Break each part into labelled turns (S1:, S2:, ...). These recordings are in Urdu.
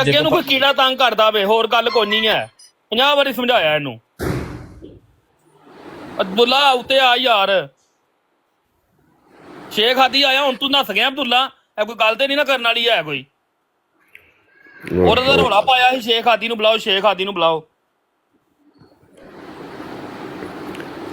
S1: ਅੱਗੇ ਨੂੰ ਕੋਈ ਕੀੜਾ ਤੰਗ ਕਰਦਾ ਵੇ, ਹੋਰ ਗੱਲ ਕੋਈ ਨਹੀਂ ਹੈ। 50 ਵਾਰੀ ਸਮਝਾਇਆ ਇਹਨੂੰ। ਅਬਦੁੱਲਾ ਉੱਤੇ ਆ ਯਾਰ, ਸ਼ੇਖ ਹਾਦੀ ਆਇਆ, ਹੁਣ ਤੂੰ ਨੱਸ ਗਿਆ ਅਬਦੁੱਲਾ। ਇਹ ਕੋਈ ਗੱਲ ਤੇ ਨਹੀਂ ਨਾ ਕਰਨ ਵਾਲੀ ਹੈ ਕੋਈ। ਉਹਦਾ ਤਾਂ ਰੌਲਾ ਪਾਇਆ ਸੀ ਸ਼ੇਖ ਹਾਦੀ ਨੂੰ ਬੁਲਾਓ, ਸ਼ੇਖ ਹਾਦੀ ਨੂੰ ਬੁਲਾਓ।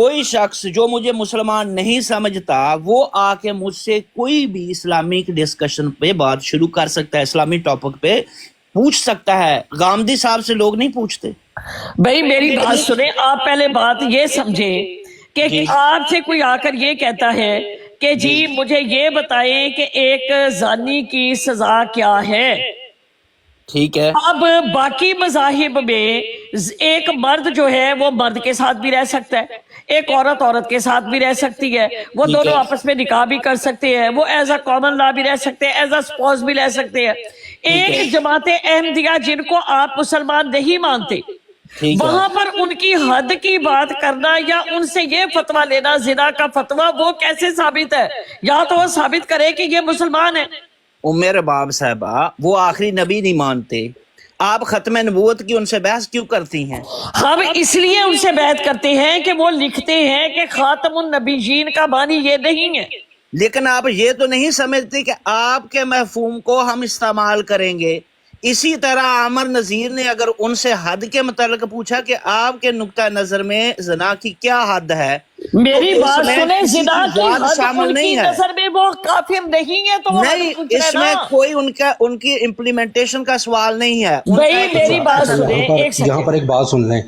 S2: کوئی شخص جو مجھے مسلمان نہیں سمجھتا وہ آ کے مجھ سے کوئی بھی اسلامک ڈسکشن پہ بات شروع کر سکتا ہے، اسلامی ٹاپک پہ پوچھ سکتا ہے. غامدی صاحب سے لوگ نہیں پوچھتے.
S3: بھائی میری بات سنیں، آپ پہلے بات یہ سمجھیں کہ آپ سے کوئی آ کر یہ کہتا ہے کہ جی مجھے یہ بتائیں کہ ایک زانی کی سزا کیا ہے.
S2: ٹھیک ہے،
S3: اب باقی مذاہب میں ایک مرد جو ہے وہ مرد کے ساتھ بھی رہ سکتا ہے، ایک عورت عورت کے ساتھ بھی رہ سکتی ہے، وہ دونوں آپس میں نکاح بھی کر سکتے ہیں، وہ ایز اے کامن لا بھی رہ سکتے ہیں، ایز اے اسپوز بھی رہ سکتے ہیں. ایک جماعت احمدیہ جن کو آپ مسلمان نہیں مانتے، وہاں پر ان کی حد کی بات کرنا یا ان سے یہ فتویٰ لینا زنا کا فتویٰ، وہ کیسے ثابت ہے؟ یا تو وہ ثابت کرے کہ یہ مسلمان ہے.
S2: عمر باب صاحبہ وہ آخری نبی نہیں مانتے، آپ ختم نبوت کی ان سے بحث کیوں کرتی ہیں؟
S3: ہم اس لیے ان سے بیعت کرتے ہیں کہ وہ لکھتے ہیں کہ خاتم النبیین کا معنی یہ نہیں ہے.
S2: لیکن آپ یہ تو نہیں سمجھتے کہ آپ کے مفہوم کو ہم استعمال کریں گے. اسی طرح عامر نذیر نے اگر ان سے حد کے متعلق پوچھا کہ آپ کے نقطہ نظر میں زنا کی کیا حد ہے،
S3: میری
S2: تو اس
S3: بات
S2: میں
S3: سنیں،
S2: کسی
S3: زنا
S2: کی
S3: کی
S2: ذات
S3: حد
S2: شامل
S3: ان کی
S2: نہیں ہے.
S3: نظر میں وہ کافر نہیں ہے تو وہ حد
S2: نہیں،
S3: پوچھ رہے
S2: اس
S3: نا.
S2: میں کوئی ان کی امپلیمنٹیشن کا سوال نہیں ہے.
S3: بھائی میری بات سنیں ایک
S4: یہاں
S3: سیکنڈ.
S4: پر ایک بات سن لیں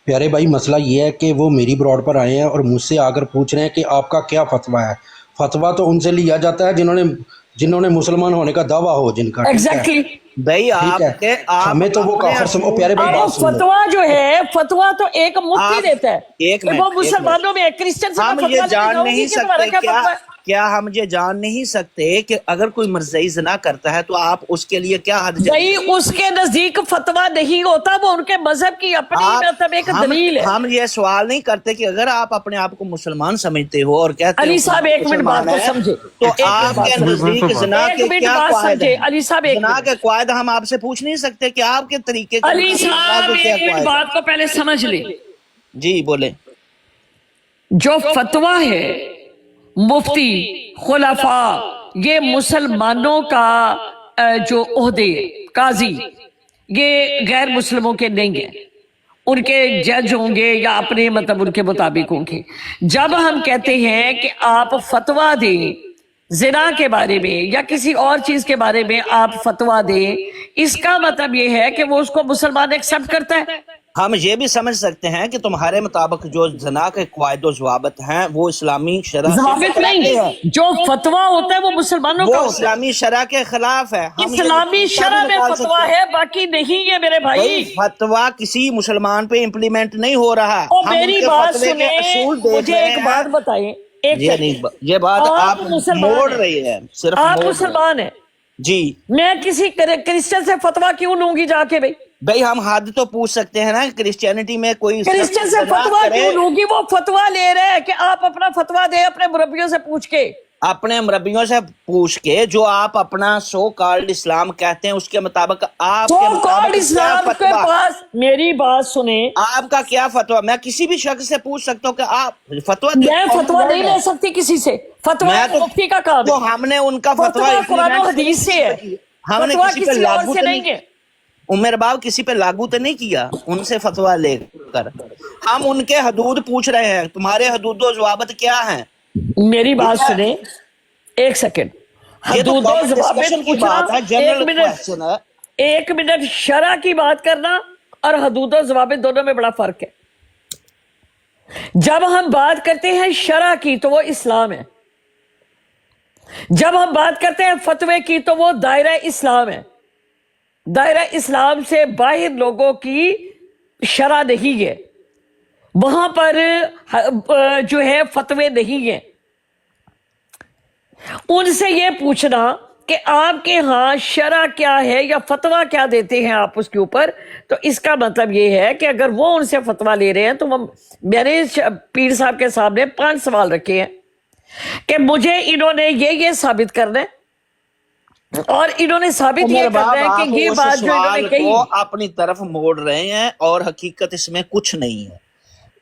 S4: پیارے بھائی، مسئلہ یہ ہے کہ وہ میری براڈ پر آئے ہیں اور مجھ سے آ کر پوچھ رہے ہیں کہ آپ کا کیا فتویٰ ہے. فتویٰ تو ان سے لیا جاتا ہے جنہوں نے مسلمان ہونے کا دعویٰ ہو، جن کا.
S3: ایگزیکٹلی.
S2: بھائی آپ کے
S4: ہمیں تو وہ کافر سمجھو. پیارے بھائی بات سن لیں،
S3: فتویٰ جو ہے، فتویٰ تو ایک مفتی دیتا ہے.
S2: ایک منٹ،
S3: وہ مسلمانوں میں کرسچن سے
S2: ہم
S3: فتویٰ
S2: یہ
S3: لینے
S2: جان
S3: جاؤں گی
S2: نہیں
S3: کہ تمہارا
S2: سکتے
S3: کیا فتویٰ ہے؟
S2: کیا ہم یہ جان نہیں سکتے کہ اگر کوئی مرضی زنا کرتا ہے تو آپ اس کے لیے کیا حد
S3: بھائی اس کے نزدیک فتویٰ نہیں ہوتا، وہ ان کے مذہب کی اپنی مطلب ایک دلیل ہے.
S2: ہم یہ سوال نہیں کرتے کہ اگر آپ اپنے آپ کو مسلمان سمجھتے ہو اور کہتے
S3: علی
S2: ہو
S3: صاحب ایک منٹ بات کو سمجھے،
S2: تو آپ کے نزدیک زنا کے کیا قواعد ہیں؟
S3: علی صاحب ایک
S2: زنا کے قواعد ہم آپ سے پوچھ نہیں سکتے کہ آپ کے طریقے کے
S3: علی صاحب ایک منٹ بات کو پہلے سمجھ لیں.
S2: جی بولیں.
S3: جو فتویٰ ہے مفتی خلفاء، یہ مسلمانوں کا جو عہدے قاضی، یہ غیر مسلموں کے نہیں ہیں. ان کے جج ہوں گے یا اپنے مطلب ان کے مطابق ہوں گے. جب ہم کہتے ہیں کہ آپ فتویٰ دیں زنا کے بارے میں یا کسی اور چیز کے بارے میں آپ فتویٰ دیں، اس کا مطلب یہ ہے کہ وہ اس کو مسلمان ایکسپٹ کرتا ہے.
S2: ہم یہ بھی سمجھ سکتے ہیں کہ تمہارے مطابق جو زنا کے قواعد و ضوابط ہیں وہ اسلامی شرع
S3: ضوابط نہیں، جو فتویٰ ہوتا ہے وہ مسلمانوں کا
S2: وہ
S3: ہوتا ہے.
S2: اسلامی شرع کے خلاف ہے. ہم یہ
S3: اسلامی شرع میں
S2: نکال
S3: فتویٰ
S2: سکتے ہیں.
S3: ہے، باقی نہیں ہے میرے بھائی.
S2: فتویٰ کسی مسلمان پہ امپلیمنٹ نہیں ہو رہا.
S3: اور
S2: ہم
S3: میری
S2: ان کے
S3: بات
S2: فتوے کے
S3: سنیں،
S2: اصول دیکھ
S3: مجھے
S2: رہے
S3: ایک
S2: ہیں.
S3: بات بتائیں.
S2: یہ بات آپ
S3: مسلمان
S2: موڑ
S3: ہیں.
S2: رہی ہے، صرف
S3: آپ
S2: موڑ رہی ہے.
S3: مسلمان ہیں،
S2: جی
S3: میں کسی کرسچن سے فتویٰ کیوں لوں گی جا کے؟
S2: بھائی ہم حد تو پوچھ سکتے ہیں نا. کرسچینٹی میں کوئی
S3: کرسچن سے فتویٰ کیوں لوں گی؟ وہ فتویٰ لے رہے ہیں کہ آپ اپنا فتویٰ دیں اپنے مربیوں سے پوچھ کے.
S2: اپنے مربیوں سے پوچھ کے جو آپ اپنا سو کالڈ اسلام کہتے ہیں اس کے مطابق آپ
S3: سو
S2: کے
S3: کالڈ
S2: مطابق کیا
S3: اسلام کے
S2: فتویٰ،
S3: پاس میری بات سنیں.
S2: آپ کا کیا فتویٰ؟ میں کسی بھی شخص سے پوچھ سکتا ہوں کہ آپ فتویٰ
S3: میں فتویٰ نہیں لے سکتی کسی سے، فتویٰ مفتی کا کام
S2: تو
S3: ہے.
S2: ہم نے ان کا
S3: فتویٰ قرآن و حدیث سے ہے،
S2: ہم نے
S3: فتویٰ
S2: کسی پہ
S3: کسی اور
S2: لاگو
S3: سے
S2: تو
S3: نہیں ہے.
S2: عمر باب کسی پہ لاگو تو نہیں کیا ان سے فتویٰ لے کر. ہم ان کے حدود پوچھ رہے ہیں، تمہارے حدود و ضوابط کیا ہیں؟
S3: میری بات سنیں ایک سیکنڈ.
S2: یہ تو
S3: حدود و ضوابط
S2: ڈسکشن کی
S3: پوچھنا،
S2: بات ہے،
S3: ایک
S2: جنرل
S3: منٹ،
S2: کوسچن ہے.
S3: ایک منٹ. شرع کی بات کرنا اور حدود و ضوابط دونوں میں بڑا فرق ہے. جب ہم بات کرتے ہیں شرع کی تو وہ اسلام ہے، جب ہم بات کرتے ہیں فتوے کی تو وہ دائرہ اسلام ہے. دائرہ اسلام سے باہر لوگوں کی شرع نہیں ہے، وہاں پر جو ہے فتوے نہیں ہیں. ان سے یہ پوچھنا کہ آپ کے ہاں شرع کیا ہے یا فتویٰ کیا دیتے ہیں آپ اس کے اوپر، تو اس کا مطلب یہ ہے کہ اگر وہ ان سے فتویٰ لے رہے ہیں تو میں نے پیر صاحب کے سامنے 5 سوال رکھے ہیں کہ مجھے انہوں نے یہ ثابت کرنا ہے اور انہوں نے ثابت یہ کرنا ہے کہ یہ بات جو انہوں نے کہی.
S2: اپنی طرف موڑ رہے ہیں اور حقیقت اس میں کچھ نہیں ہے.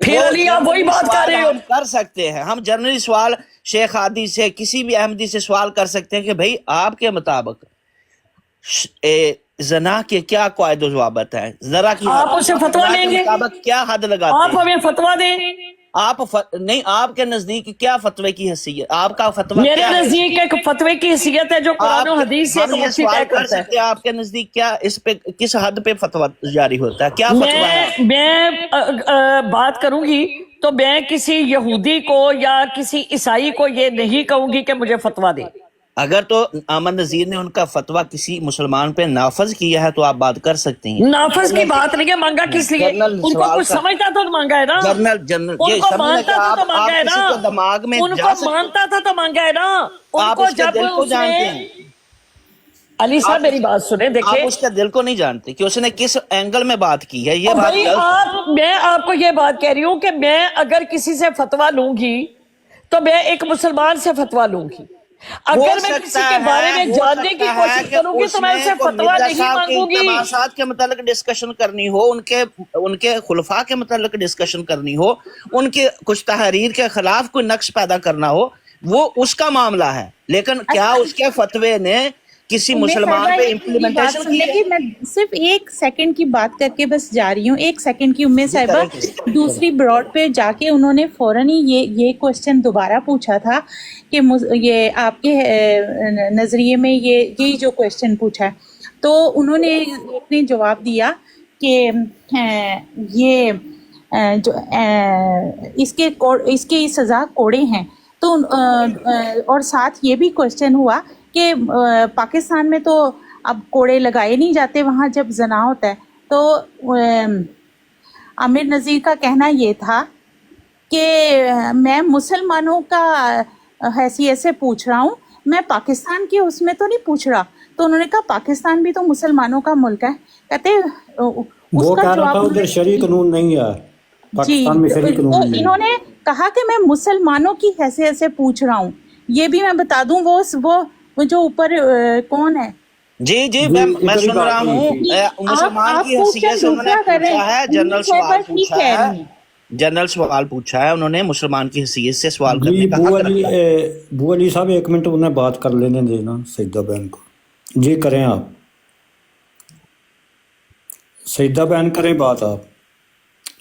S3: پھر علی آپ وہی بات کر رہے ہو.
S2: کر سکتے ہیں ہم جنرلی سوال شیخ ہادی سے کسی بھی احمدی سے سوال کر سکتے ہیں کہ بھائی آپ کے مطابق زنا کے کیا قواعد و ضوابط ہیں، ذرا کی
S3: آپ اس سے فتویٰ لیں گے،
S2: کیا حد لگاتے
S3: آپ
S2: ہیں؟
S3: ہمیں فتویٰ دیں.
S2: نہیں آپ کے نزدیک کیا فتوے کی حیثیت، آپ کا فتویٰ
S3: میرے
S2: کیا ہے؟
S3: نزدیک ایک فتوے کی حیثیت ہے جو قرآن و حدیث سے
S2: ہم یہ
S3: مفتی
S2: سوال
S3: طے
S2: کر
S3: کرتا ہے.
S2: سکتے ہیں آپ کے نزدیک کیا اس پہ کس حد پہ فتویٰ جاری ہوتا ہے، کیا فتویٰ ہے؟
S3: میں بات کروں گی تو میں کسی یہودی کو یا کسی عیسائی کو یہ نہیں کہوں گی کہ مجھے فتویٰ دے.
S2: اگر تو احمد نذیر نے ان کا فتویٰ کسی مسلمان پہ نافذ کیا ہے تو آپ بات کر سکتی ہیں.
S3: نافذ کی بات نہیں ہے، مانگا کس لیے؟
S2: جنرل
S3: ان کو
S2: سوال
S3: کچھ
S2: کا-
S3: سمجھتا تھا تو مانگا ہے نا.
S2: جنرل
S3: ان
S2: یہ
S3: کو
S2: سمجھنا
S3: مانتا
S2: کہ
S3: تھا تو
S2: آپ
S3: مانگا ہے
S2: کسی
S3: نا.
S2: کو دماغ میں
S3: ان
S2: جا
S3: کو
S2: سکتے،
S3: مانتا تھا تو مانگا ہے نا. ان
S2: آپ
S3: کو
S2: اس کے
S3: جب
S2: دل کو
S3: اس
S2: جانتے
S3: نے
S2: ہیں،
S3: علی صاحب میری بات سنیں،
S2: آپ
S3: دیکھیں
S2: اس کے دل کو نہیں جانتے کہ اس نے کس اینگل میں بات کی ہے. یہ
S3: اور
S2: بات
S3: بھائی
S2: غلط-
S3: میں آپ کو یہ بات کہہ رہی ہوں کہ میں اگر کسی سے فتویٰ لوں گی تو میں ایک مسلمان سے فتویٰ لوں گی. اگر میں کسی کے بارے میں جاننے کی کوشش کروں گی تو میں اسے فتویٰ نہیں مانگوں گی.
S2: اقتباسات کے متعلق ڈسکشن کرنی ہو، ان کے خلفاء کے متعلق ڈسکشن کرنی ہو، ان کے کچھ تحریر کے خلاف کوئی نقش پیدا کرنا ہو، وہ اس کا معاملہ ہے. لیکن کیا اس کے فتوے نے کسی مسلمان پہ امپلیمنٹیشن کی ہے؟
S5: میں صرف ایک سیکنڈ کی بات کر کے بس جا رہی ہوں، ایک سیکنڈ کی. امی صاحبہ دوسری براڈ پہ جا کے انہوں نے فوراً ہی یہ کوشچن دوبارہ پوچھا تھا کہ یہ آپ کے نظریے میں یہی جو کوشچن پوچھا ہے، تو انہوں نے جواب دیا کہ یہ جو اس کے سزا کوڑے ہیں. تو اور ساتھ یہ بھی کوشچن ہوا کہ پاکستان میں تو اب کوڑے لگائے نہیں جاتے وہاں جب زنا ہوتا ہے. تو عامر نذیر کا کہنا یہ تھا کہ میں مسلمانوں کا حیثیت سے پوچھ رہا ہوں، میں پاکستان کے اس میں تو نہیں پوچھ رہا. تو انہوں نے کہا پاکستان بھی تو مسلمانوں کا ملک ہے. کہتے
S6: وہ کہہ رہا تھا ادھر شرعی قانون نہیں ہے، پاکستان میں شرعی
S5: تو
S6: قانون نہیں
S5: انہوں
S6: ہے.
S5: نے کہا کہ میں مسلمانوں کی حیثیت سے پوچھ رہا ہوں. یہ بھی میں بتا دوں وہ جو اوپر کون ہے.
S2: جی میں سن رہا ہوں. مسلمان کی حیثیت سے انہوں نے پوچھا ہے، جنرل سوال پوچھا ہے، جنرل سوال پوچھا ہے انہوں نے، مسلمان کی حیثیت سے سوال کرنے کا حق رکھا ہے.
S6: بو علی صاحب ایک منٹ انہیں بات کر لینے دینا سیدہ بہن کو. جی کریں آپ، سیدہ بہن کریں بات آپ.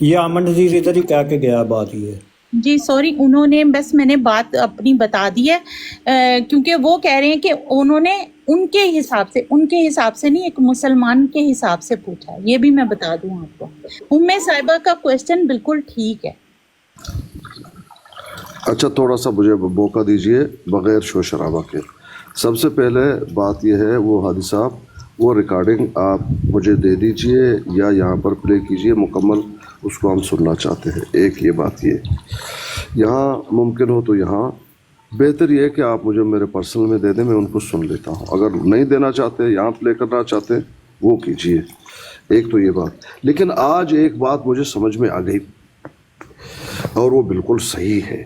S6: یہ احمد نذیر ادھر ہی کہہ کے گیا بات یہ.
S5: جی سوری، انہوں نے بس میں نے بات اپنی بتا دی ہے کیونکہ وہ کہہ رہے ہیں کہ انہوں نے ان کے حساب سے نہیں، ایک مسلمان کے حساب سے پوچھا. یہ بھی میں بتا دوں آپ کو. امی صاحبہ کا کوشچن بالکل ٹھیک ہے.
S7: اچھا تھوڑا سا مجھے موقع دیجئے بغیر شور شرابہ کے. سب سے پہلے بات یہ ہے، وہ ہادی صاحب وہ ریکارڈنگ آپ مجھے دے دیجئے یا یہاں پر پلے کیجئے مکمل، اس کو ہم سننا چاہتے ہیں. ایک یہ بات، یہ یہاں ممکن ہو تو یہاں بہتر یہ ہے کہ آپ مجھے میرے پرسنل میں دے دیں، میں ان کو سن لیتا ہوں. اگر نہیں دینا چاہتے، یہاں پلے کرنا چاہتے ہیں، وہ کیجئے. ایک تو یہ بات. لیکن آج ایک بات مجھے سمجھ میں آ گئی اور وہ بالکل صحیح ہے.